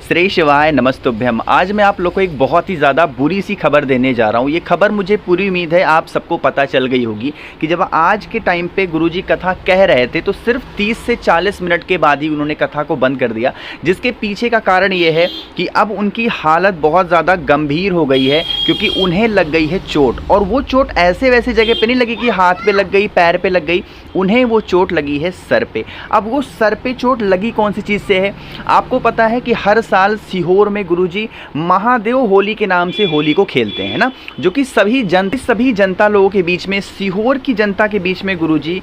श्री शिवाय नमस्तुभ्यम। आज मैं आप लोग को एक बहुत ही ज़्यादा बुरी सी खबर देने जा रहा हूँ। ये खबर मुझे पूरी उम्मीद है आप सबको पता चल गई होगी कि जब आज के टाइम पे गुरुजी कथा कह रहे थे तो सिर्फ 30 से 40 मिनट के बाद ही उन्होंने कथा को बंद कर दिया, जिसके पीछे का कारण ये है कि अब उनकी हालत बहुत ज़्यादा गंभीर हो गई है, क्योंकि उन्हें लग गई है चोट। और वो चोट ऐसे वैसे जगह पे नहीं लगी कि हाथ पे लग गई, पैर पे लग गई, उन्हें वो चोट लगी है सर पे। अब वो सर पे चोट लगी कौन सी चीज़ से है? आपको पता है कि हर साल सीहोर में गुरुजी महादेव होली के नाम से होली को खेलते हैं ना, जो कि सभी जनता लोगों के बीच में, सीहोर की जनता के बीच में गुरुजी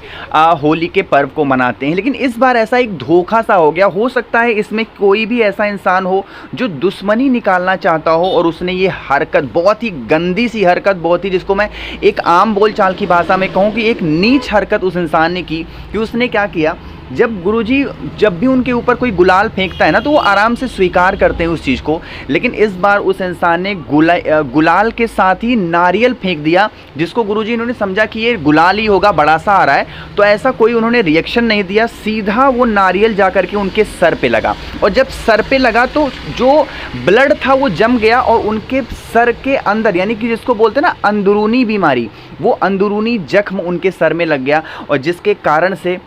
होली के पर्व को मनाते हैं। लेकिन इस बार ऐसा एक धोखा सा हो गया। हो सकता है इसमें कोई भी ऐसा इंसान हो जो दुश्मनी निकालना चाहता हो और उसने ये हरकत, बहुत ही गंदी सी हरकत, बहुत ही, जिसको मैं एक आम बोलचाल की भाषा में कहूँ कि एक नीच हरकत उस इंसान ने की। कि उसने क्या किया, जब गुरुजी जब भी उनके ऊपर कोई गुलाल फेंकता है ना तो वो आराम से स्वीकार करते हैं उस चीज़ को। लेकिन इस बार उस इंसान ने गुलाल के साथ ही नारियल फेंक दिया, जिसको गुरुजी इन्होंने समझा कि ये गुलाल ही होगा, बड़ा सा आ रहा है। तो ऐसा कोई उन्होंने रिएक्शन नहीं दिया, सीधा वो नारियल जा कर के उनके सर पे लगा। और जब सर पे लगा तो जो ब्लड था वो जम गया और उनके सर के अंदर, यानी कि जिसको बोलते हैं ना अंदरूनी बीमारी, वो अंदरूनी जख्म उनके सर में लग गया। और जिसके कारण से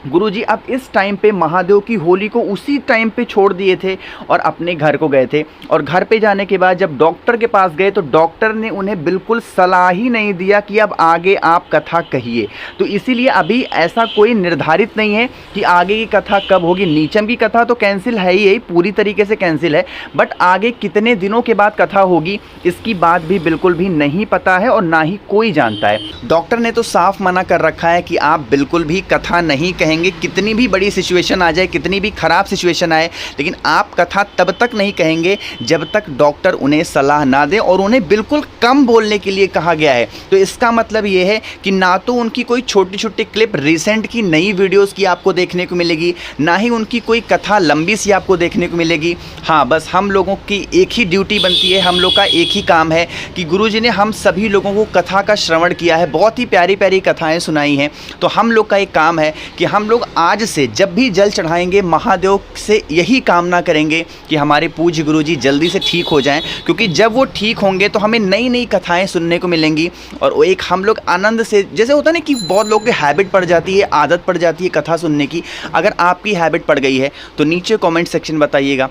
गुरुजी अब इस टाइम पे महादेव की होली को उसी टाइम पे छोड़ दिए थे और अपने घर को गए थे। और घर पे जाने के बाद जब डॉक्टर के पास गए तो डॉक्टर ने उन्हें बिल्कुल सलाह ही नहीं दिया कि अब आगे आप कथा कहिए। तो इसीलिए अभी ऐसा कोई निर्धारित नहीं है कि आगे की कथा कब होगी। नीचम की कथा तो कैंसिल है ही, पूरी तरीके से कैंसिल है, बट आगे कितने दिनों के बाद कथा होगी इसकी बात भी बिल्कुल भी नहीं पता है और ना ही कोई जानता है। डॉक्टर ने तो साफ मना कर रखा है कि आप बिल्कुल भी कथा नहीं कहेंगे, कितनी भी बड़ी सिचुएशन आ जाए, कितनी भी खराब सिचुएशन आए, लेकिन आप कथा तब तक नहीं कहेंगे जब तक डॉक्टर उन्हें सलाह ना दे। और उन्हें बिल्कुल कम बोलने के लिए कहा गया है। तो इसका मतलब ये है कि ना तो उनकी कोई छोटी छोटी क्लिप रिसेंट की नई वीडियोस की आपको देखने को मिलेगी, ना ही उनकी कोई कथा लंबी सी आपको देखने को मिलेगी। हाँ, बस हम लोगों की एक ही ड्यूटी बनती है, हम लोग का एक ही काम है कि गुरुजी ने हम सभी लोगों को कथा का श्रवण किया है, बहुत ही प्यारी प्यारी कथाएं सुनाई हैं। तो हम लोग का एक काम है कि हम लोग आज से जब भी जल चढ़ाएंगे महादेव से यही कामना करेंगे कि हमारे पूज्य गुरुजी जल्दी से ठीक हो जाएं, क्योंकि जब वो ठीक होंगे तो हमें नई नई कथाएं सुनने को मिलेंगी। और वो एक हम लोग आनंद से, जैसे होता है ना कि बहुत लोगों की हैबिट पड़ जाती है, आदत पड़ जाती है कथा सुनने की। अगर आपकी हैबिट पड़ गई है तो नीचे कमेंट सेक्शन बताइएगा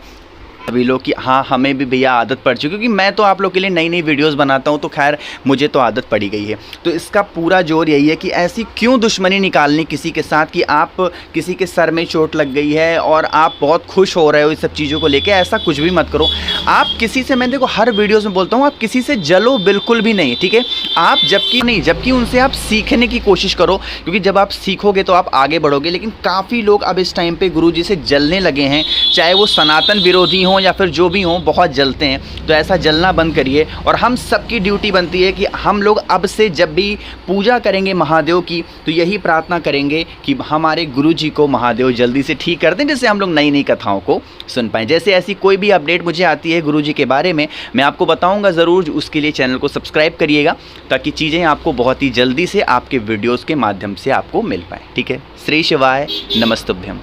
सभी लोग कि हाँ हमें भी भैया आदत पड़ चुकी, क्योंकि मैं तो आप लोग के लिए नई नई वीडियोस बनाता हूँ, तो खैर मुझे तो आदत पड़ी गई है। तो इसका पूरा जोर यही है कि ऐसी क्यों दुश्मनी निकालनी किसी के साथ कि आप किसी के सर में चोट लग गई है और आप बहुत खुश हो रहे हो इस सब चीज़ों को लेकर। ऐसा कुछ भी मत करो। आप किसी से, मैं देखो हर वीडियोज़ में बोलता हूँ, आप किसी से जलो बिल्कुल भी नहीं, ठीक है। आप जबकि उनसे आप सीखने की कोशिश करो, क्योंकि जब आप सीखोगे तो आप आगे बढ़ोगे। लेकिन काफ़ी लोग अब इस टाइम पे गुरुजी से जलने लगे हैं, चाहे वो सनातन विरोधी हों या फिर जो भी हों, बहुत जलते हैं। तो ऐसा जलना बंद करिए। और हम सबकी ड्यूटी बनती है कि हम लोग अब से जब भी पूजा करेंगे महादेव की तो यही प्रार्थना करेंगे कि हमारे गुरुजी को महादेव जल्दी से ठीक कर दें, जिससे हम लोग नई नई कथाओं को सुन पाएँ। जैसे ऐसी कोई भी अपडेट मुझे आती है गुरुजी के बारे में, मैं आपको बताऊँगा ज़रूर। उसके लिए चैनल को सब्सक्राइब करिएगा ताकि चीज़ें आपको बहुत ही जल्दी से आपके वीडियोज़ के माध्यम से आपको मिल पाएँ, ठीक है। श्री शिवाय नमस्तुभ्यम।